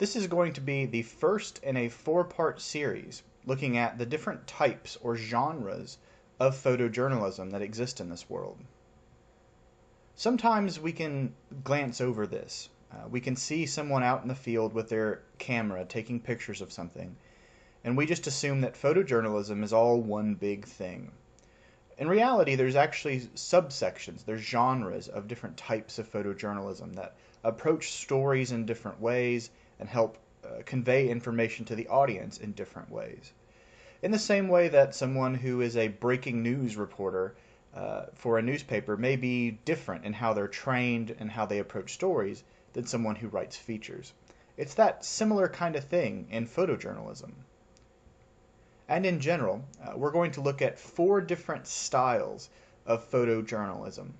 This is going to be the first in a four-part series looking at the different types or genres of photojournalism that exist in this world. Sometimes we can glance over this. We can see someone out in the field with their camera taking pictures of something, and we just assume that photojournalism is all one big thing. In reality, there's actually subsections, there's genres of different types of photojournalism that approach stories in different ways and help convey information to the audience in different ways. In the same way that someone who is a breaking news reporter for a newspaper may be different in how they're trained and how they approach stories than someone who writes features. It's that similar kind of thing in photojournalism. And in general, we're going to look at four different styles of photojournalism,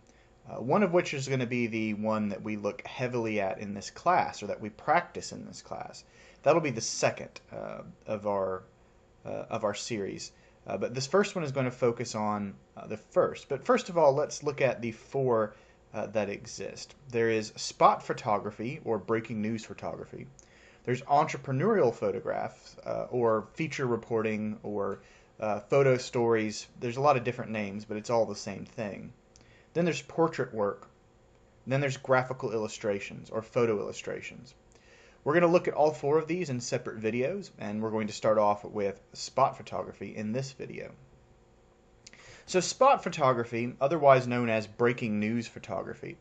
one of which is going to be the one that we look heavily at in this class, or that we practice in this class. That'll be the second of our series. But this first one is going to focus on the first. But first of all, let's look at the four that exist. There is spot photography, or breaking news photography. There's entrepreneurial photographs, or feature reporting, or photo stories. There's a lot of different names, but it's all the same thing. Then there's portrait work. Then there's graphical illustrations, or photo illustrations. We're going to look at all four of these in separate videos, and we're going to start off with spot photography in this video. So spot photography, otherwise known as breaking news photography,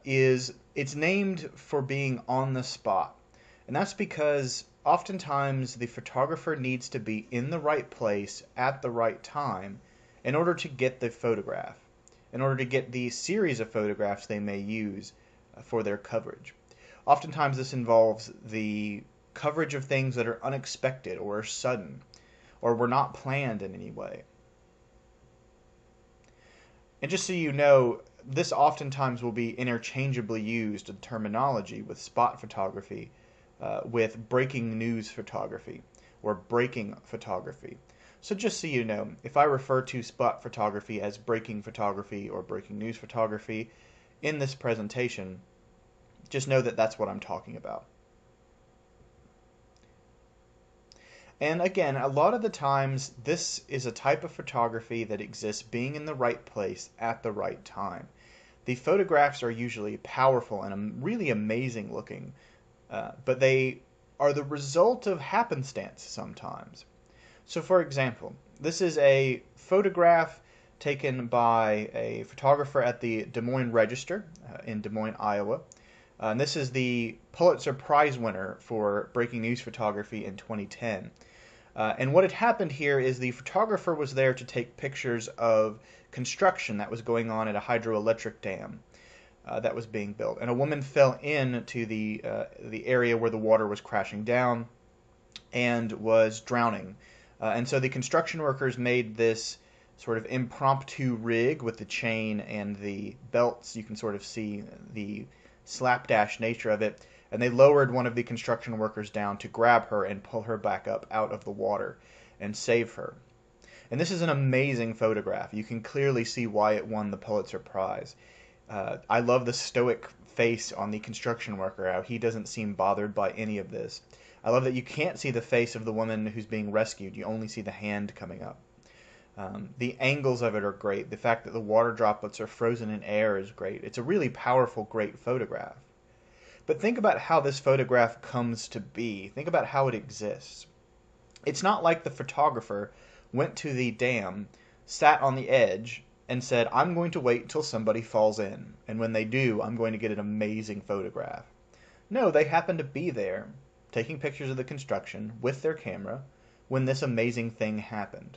it's named for being on the spot. And that's because oftentimes the photographer needs to be in the right place at the right time in order to get the photograph, in order to get the series of photographs they may use for their coverage. Oftentimes this involves the coverage of things that are unexpected or sudden or were not planned in any way. And just so you know, this oftentimes will be interchangeably used in terminology with spot photography with breaking news photography or breaking photography. So just so you know, if I refer to spot photography as breaking photography or breaking news photography in this presentation, just know that that's what I'm talking about. And again, a lot of the times this is a type of photography that exists being in the right place at the right time. The photographs are usually powerful and really amazing looking, but they are the result of happenstance sometimes. So for example, this is a photograph taken by a photographer at the Des Moines Register in Des Moines, Iowa. And this is the Pulitzer Prize winner for breaking news photography in 2010. And what had happened here is the photographer was there to take pictures of construction that was going on at a hydroelectric dam that was being built. And a woman fell into the area where the water was crashing down and was drowning. And so the construction workers made this sort of impromptu rig with the chain and the belts. You can sort of see the slapdash nature of it, and they lowered one of the construction workers down to grab her and pull her back up out of the water and save her. And this is an amazing photograph. You can clearly see why it won the Pulitzer Prize. I love the stoic face on the construction worker, how he doesn't seem bothered by any of this. I love that you can't see the face of the woman who's being rescued. You only see the hand coming up. The angles of it are great. The fact that the water droplets are frozen in air is great. It's a really powerful, great photograph. But think about how this photograph comes to be. Think about how it exists. It's not like the photographer went to the dam, sat on the edge, and said, I'm going to wait until somebody falls in, and when they do, I'm going to get an amazing photograph. No, they happened to be there, taking pictures of the construction with their camera, when this amazing thing happened.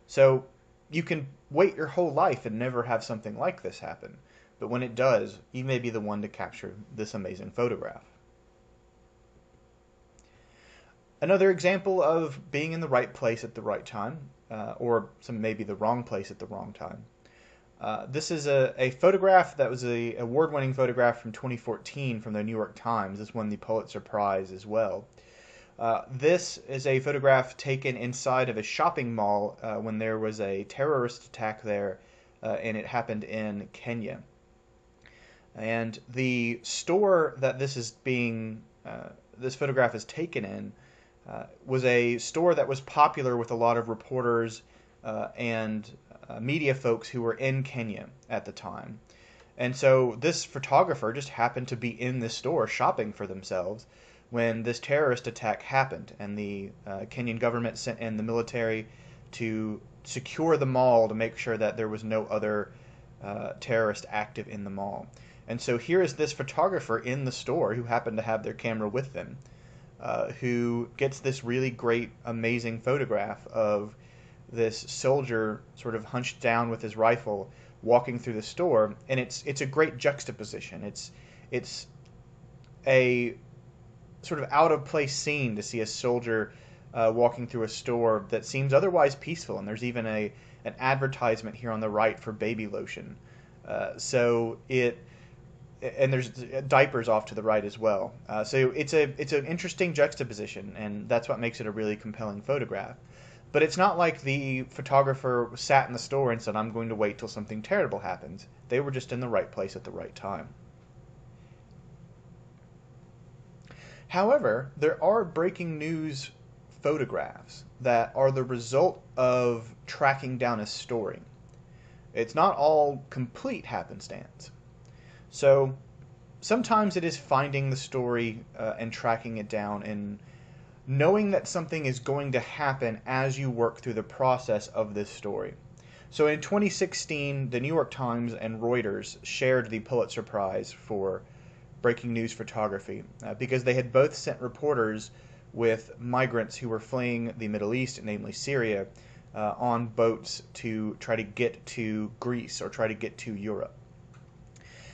So you can wait your whole life and never have something like this happen, but when it does, you may be the one to capture this amazing photograph. Another example of being in the right place at the right time, or maybe the wrong place at the wrong time. This is a photograph that was an award-winning photograph from 2014 from the New York Times. This won the Pulitzer Prize as well. This is a photograph taken inside of a shopping mall when there was a terrorist attack there, and it happened in Kenya. And the store that this is being this photograph is taken in was a store that was popular with a lot of reporters and media folks who were in Kenya at the time. And so this photographer just happened to be in this store shopping for themselves when this terrorist attack happened, and the Kenyan government sent in the military to secure the mall to make sure that there was no other terrorist active in the mall. And so here is this photographer in the store who happened to have their camera with them, who gets this really great, amazing photograph of this soldier sort of hunched down with his rifle walking through the store, and it's a great juxtaposition. It's a sort of out of place scene to see a soldier walking through a store that seems otherwise peaceful, and there's even an advertisement here on the right for baby lotion. And there's diapers off to the right as well. So it's an interesting juxtaposition, and that's what makes it a really compelling photograph. But it's not like the photographer sat in the store and said, I'm going to wait till something terrible happens. They were just in the right place at the right time. However, there are breaking news photographs that are the result of tracking down a story. It's not all complete happenstance. So sometimes it is finding the story and tracking it down and knowing that something is going to happen as you work through the process of this story. So in 2016, the New York Times and Reuters shared the Pulitzer Prize for breaking news photography because they had both sent reporters with migrants who were fleeing the Middle East, namely Syria, on boats to try to get to Greece or try to get to Europe.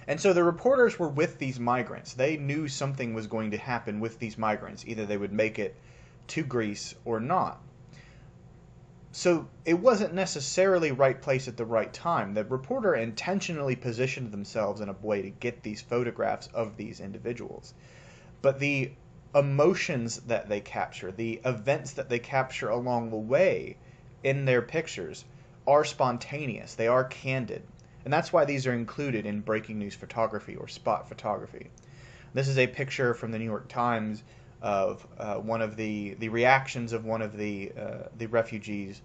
And so the reporters were with these migrants. They knew something was going to happen with these migrants. Either they would make it to Greece or not. So it wasn't necessarily right place at the right time. The reporter intentionally positioned themselves in a way to get these photographs of these individuals. But the emotions that they capture, the events that they capture along the way in their pictures are spontaneous. They are candid. And that's why these are included in breaking news photography or spot photography. This is a picture from the New York Times of one of the reactions of one of the refugees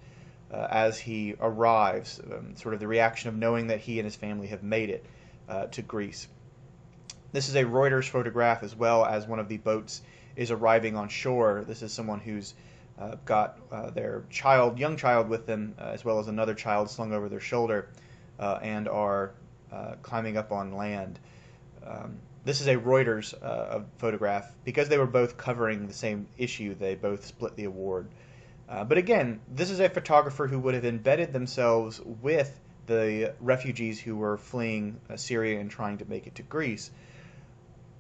as he arrives, sort of the reaction of knowing that he and his family have made it to Greece. This is a Reuters photograph as well as one of the boats is arriving on shore. This is someone who's got their young child with them, as well as another child slung over their shoulder. And are climbing up on land. This is a Reuters photograph. Because they were both covering the same issue, they both split the award. But again, this is a photographer who would have embedded themselves with the refugees who were fleeing Syria and trying to make it to Greece.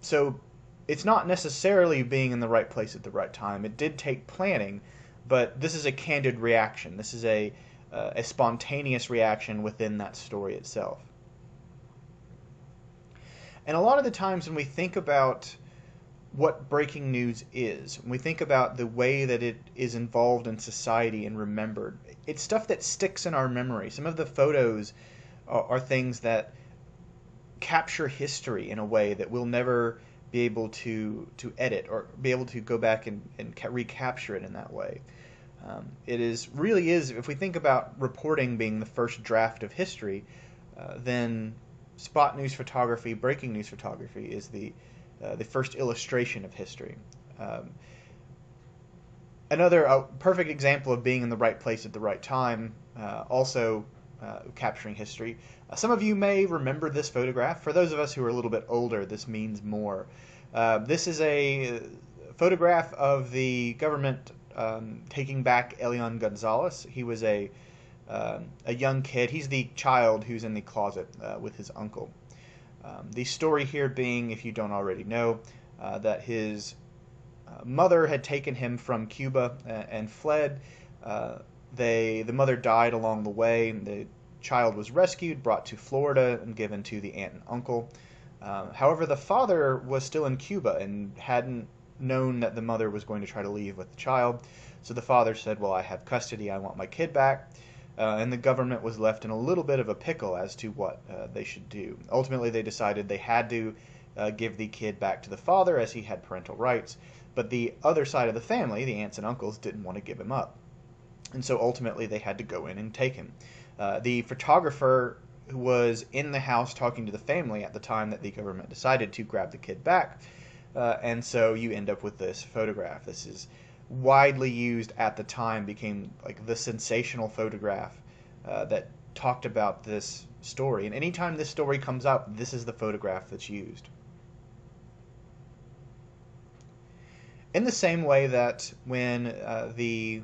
So it's not necessarily being in the right place at the right time. It did take planning, but this is a candid reaction. This is a spontaneous reaction within that story itself. And a lot of the times when we think about what breaking news is, when we think about the way that it is involved in society and remembered, it's stuff that sticks in our memory. Some of the photos are things that capture history in a way that we'll never be able to edit or be able to go back and recapture it in that way. It really is, if we think about reporting being the first draft of history, then spot news photography, breaking news photography is the first illustration of history. Another perfect example of being in the right place at the right time, also capturing history. Some of you may remember this photograph. For those of us who are a little bit older, this means more. This is a photograph of the government taking back Elian Gonzalez. He was a young kid. He's the child who's in the closet with his uncle. The story here being, if you don't already know, that his mother had taken him from Cuba and fled. The mother died along the way. The child was rescued, brought to Florida, and given to the aunt and uncle. However, the father was still in Cuba and hadn't known that the mother was going to try to leave with the child. So the father said, well, I have custody, I want my kid back. And the government was left in a little bit of a pickle as to what they should do. Ultimately, they decided they had to give the kid back to the father as he had parental rights. But the other side of the family, the aunts and uncles, didn't want to give him up. And so ultimately they had to go in and take him. The photographer who was in the house talking to the family at the time that the government decided to grab the kid back. And so you end up with this photograph. This is widely used at the time, became like the sensational photograph that talked about this story. And anytime this story comes up, this is the photograph that's used. In the same way that when the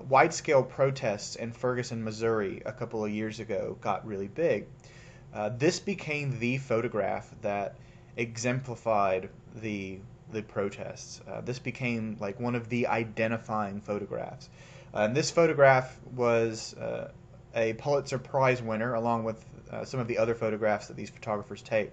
wide-scale protests in Ferguson, Missouri a couple of years ago got really big, this became the photograph that exemplified the protests. This became like one of the identifying photographs. And this photograph was a Pulitzer Prize winner, along with some of the other photographs that these photographers take.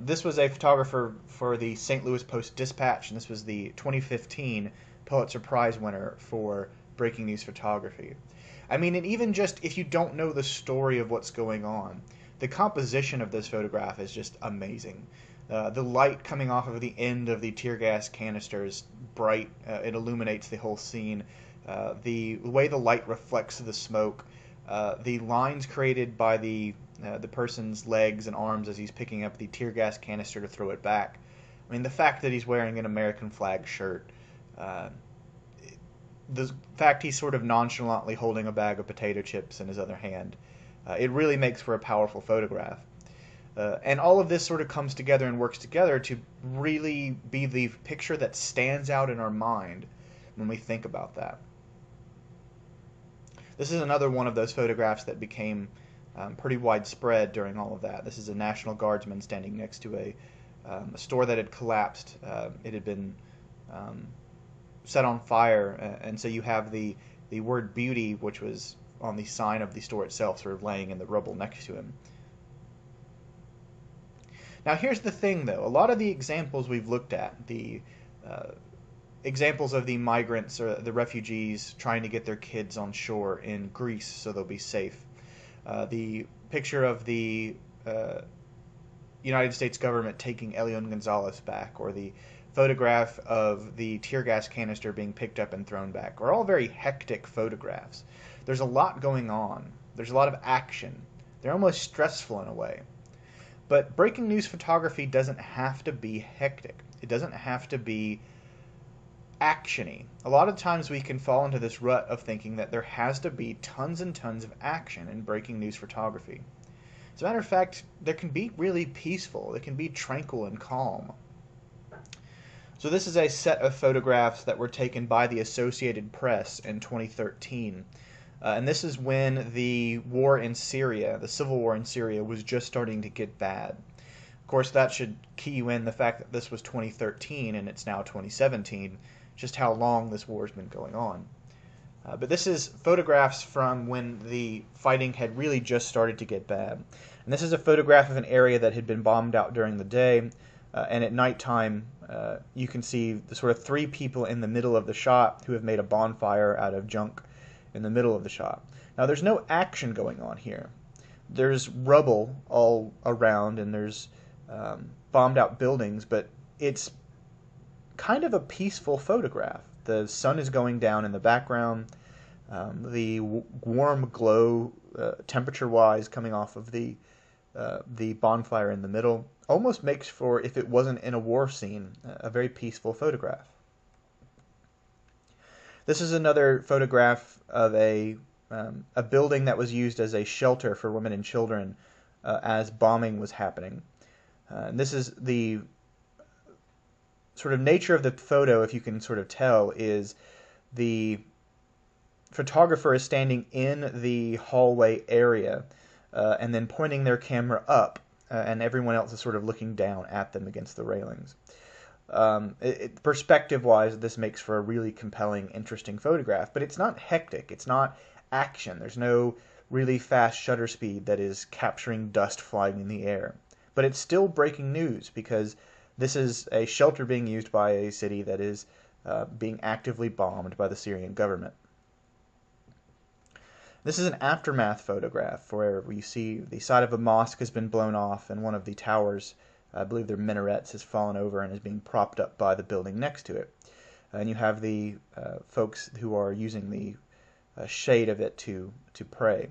This was a photographer for the St. Louis Post-Dispatch, and this was the 2015 Pulitzer Prize winner for breaking news photography. I mean, and even just if you don't know the story of what's going on, the composition of this photograph is just amazing. The light coming off of the end of the tear gas canister is bright. It illuminates the whole scene. The way the light reflects the smoke, the lines created by the person's legs and arms as he's picking up the tear gas canister to throw it back. I mean, the fact that he's wearing an American flag shirt, the fact he's sort of nonchalantly holding a bag of potato chips in his other hand, it really makes for a powerful photograph. And all of this sort of comes together and works together to really be the picture that stands out in our mind when we think about that. This is another one of those photographs that became pretty widespread during all of that. This is a National Guardsman standing next to a store that had collapsed. It had been set on fire, and so you have the word beauty, which was on the sign of the store itself, sort of laying in the rubble next to him. Now here's the thing, though. A lot of the examples we've looked at, the examples of the migrants or the refugees trying to get their kids on shore in Greece so they'll be safe, the picture of the United States government taking Elion Gonzalez back, or the photograph of the tear gas canister being picked up and thrown back, are all very hectic photographs. There's a lot going on. There's a lot of action. They're almost stressful in a way. But breaking news photography doesn't have to be hectic. It doesn't have to be actiony. A lot of times we can fall into this rut of thinking that there has to be tons and tons of action in breaking news photography. As a matter of fact, there can be really peaceful. It can be tranquil and calm. So this is a set of photographs that were taken by the Associated Press in 2013. And this is when the war in Syria, the civil war in Syria, was just starting to get bad. Of course, that should key you in the fact that this was 2013 and it's now 2017, just how long this war has been going on. But this is photographs from when the fighting had really just started to get bad. And this is a photograph of an area that had been bombed out during the day, and at nighttime you can see the sort of three people in the middle of the shot who have made a bonfire out of junk in the middle of the shot. Now there's no action going on here. There's rubble all around and there's bombed out buildings, but it's kind of a peaceful photograph. The sun is going down in the background. The warm glow, temperature-wise, coming off of the bonfire in the middle almost makes for, if it wasn't in a war scene, a very peaceful photograph. This is another photograph of a building that was used as a shelter for women and children as bombing was happening. And this is the sort of nature of the photo, if you can sort of tell, is the photographer is standing in the hallway area and then pointing their camera up, and everyone else is sort of looking down at them against the railings. Perspective-wise, this makes for a really compelling, interesting photograph, but it's not hectic. It's not action. There's no really fast shutter speed that is capturing dust flying in the air. But it's still breaking news because this is a shelter being used by a city that is being actively bombed by the Syrian government. This is an aftermath photograph where we see the side of a mosque has been blown off and one of the towers I believe they're minarets, has fallen over and is being propped up by the building next to it. And you have the folks who are using the shade of it to pray.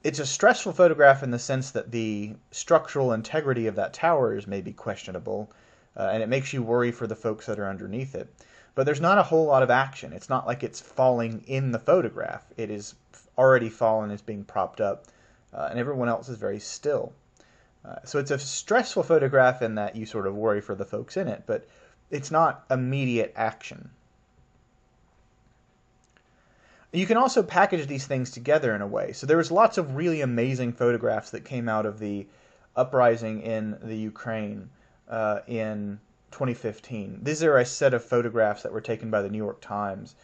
It's a stressful photograph in the sense that the structural integrity of that tower is maybe questionable, and it makes you worry for the folks that are underneath it. But there's not a whole lot of action. It's not like it's falling in the photograph. It is already fallen, it's being propped up, and everyone else is very still. So it's a stressful photograph in that you sort of worry for the folks in it, but it's not immediate action. You can also package these things together in a way. So there was lots of really amazing photographs that came out of the uprising in the Ukraine in 2015. These are a set of photographs that were taken by the New York Times.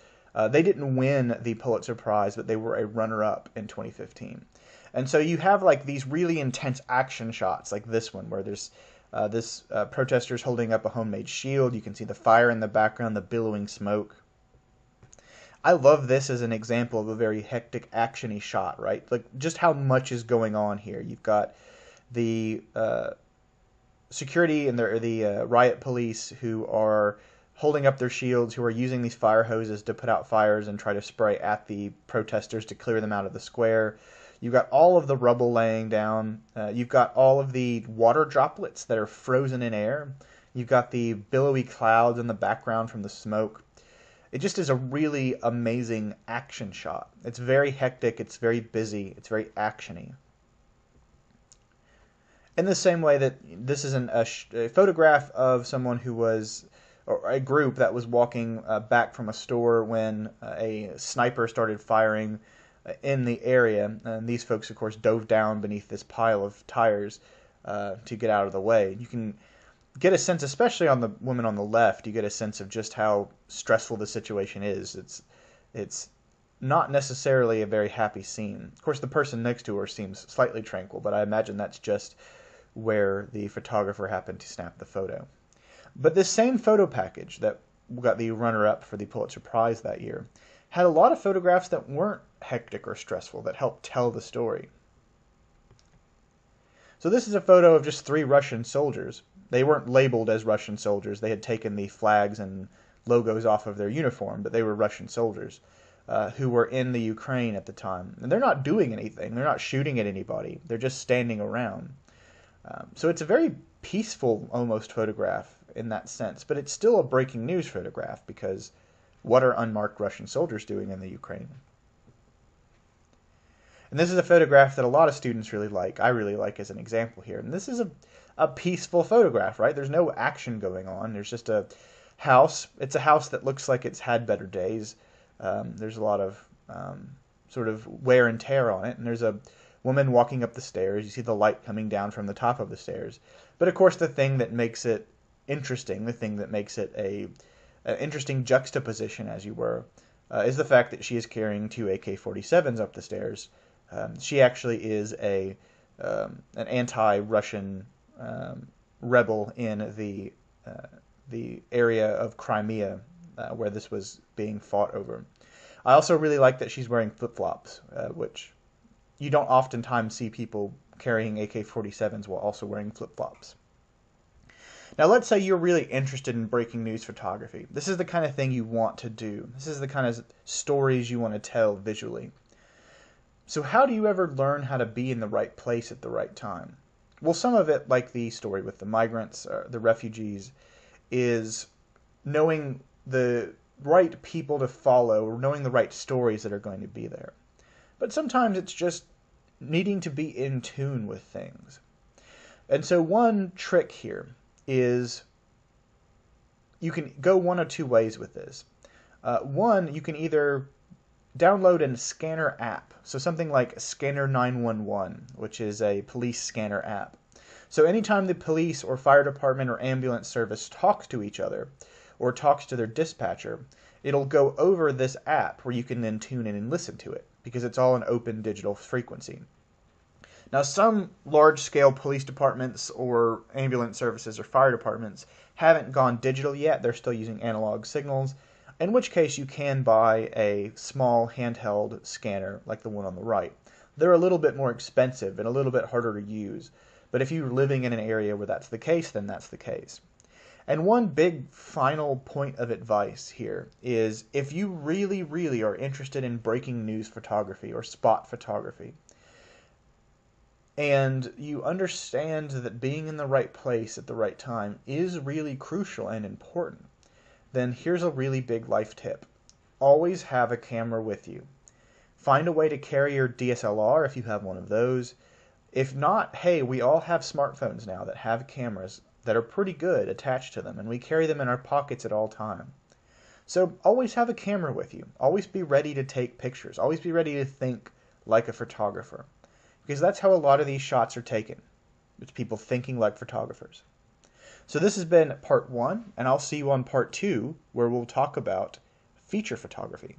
They didn't win the Pulitzer Prize, but they were a runner-up in 2015. And so you have like these really intense action shots, like this one, where there's this protesters holding up a homemade shield. You can see the fire in the background, the billowing smoke. I love this as an example of a very hectic, action-y shot, right? Like just how much is going on here. You've got the security and the riot police who are holding up their shields, who are using these fire hoses to put out fires and try to spray at the protesters to clear them out of the square. You've got all of the rubble laying down. You've got all of the water droplets that are frozen in air. You've got the billowy clouds in the background from the smoke. It just is a really amazing action shot. It's very hectic, it's very busy, it's very actiony. In the same way that this is a photograph of someone who was, or a group that was walking back from a store when a sniper started firing in the area. And these folks, of course, dove down beneath this pile of tires to get out of the way. You can get a sense, especially on the woman on the left, you get a sense of just how stressful the situation is. It's not necessarily a very happy scene. Of course, the person next to her seems slightly tranquil, but I imagine that's just where the photographer happened to snap the photo. But this same photo package that got the runner-up for the Pulitzer Prize that year had a lot of photographs that weren't hectic or stressful, that helped tell the story. So this is a photo of just 3 Russian soldiers. They weren't labeled as Russian soldiers. They had taken the flags and logos off of their uniform, but they were Russian soldiers who were in the Ukraine at the time. And they're not doing anything. They're not shooting at anybody. They're just standing around. So it's a very peaceful, almost, photograph in that sense. But it's still a breaking news photograph, because what are unmarked Russian soldiers doing in the Ukraine? And this is a photograph that a lot of students really like. I really like as an example here. And this is a peaceful photograph, right? There's no action going on. There's just a house. It's a house that looks like it's had better days. There's a lot of sort of wear and tear on it. And there's a woman walking up the stairs. You see the light coming down from the top of the stairs. But of course, the thing that makes it interesting, the thing that makes it an interesting juxtaposition, as you were, is the fact that she is carrying 2 AK-47s up the stairs. She actually is an anti-Russian rebel in the area of Crimea where this was being fought over. I also really like that she's wearing flip-flops, which you don't oftentimes see people carrying AK-47s while also wearing flip-flops. Now let's say you're really interested in breaking news photography. This is the kind of thing you want to do. This is the kind of stories you want to tell visually. So how do you ever learn how to be in the right place at the right time? Well, some of it, like the story with the migrants, the refugees, is knowing the right people to follow, or knowing the right stories that are going to be there. But sometimes it's just needing to be in tune with things. And so one trick here is you can go one of 2 ways with this. One, you can either download a scanner app. So something like Scanner 911, which is a police scanner app. So anytime the police or fire department or ambulance service talks to each other or talks to their dispatcher, it'll go over this app where you can then tune in and listen to it, because it's all an open digital frequency. Now, some large-scale police departments or ambulance services or fire departments haven't gone digital yet. They're still using analog signals, in which case you can buy a small handheld scanner like the one on the right. They're a little bit more expensive and a little bit harder to use, But if you're living in an area where that's the case, then that's the case. And one big final point of advice here is if you really, really are interested in breaking news photography or spot photography, and you understand that being in the right place at the right time is really crucial and important, then here's a really big life tip. Always have a camera with you. Find a way to carry your DSLR if you have one of those. If not, hey, we all have smartphones now that have cameras that are pretty good attached to them, and we carry them in our pockets at all time. So always have a camera with you. Always be ready to take pictures. Always be ready to think like a photographer. Because that's how a lot of these shots are taken. It's people thinking like photographers. So this has been part 1, and I'll see you on part 2, where we'll talk about feature photography.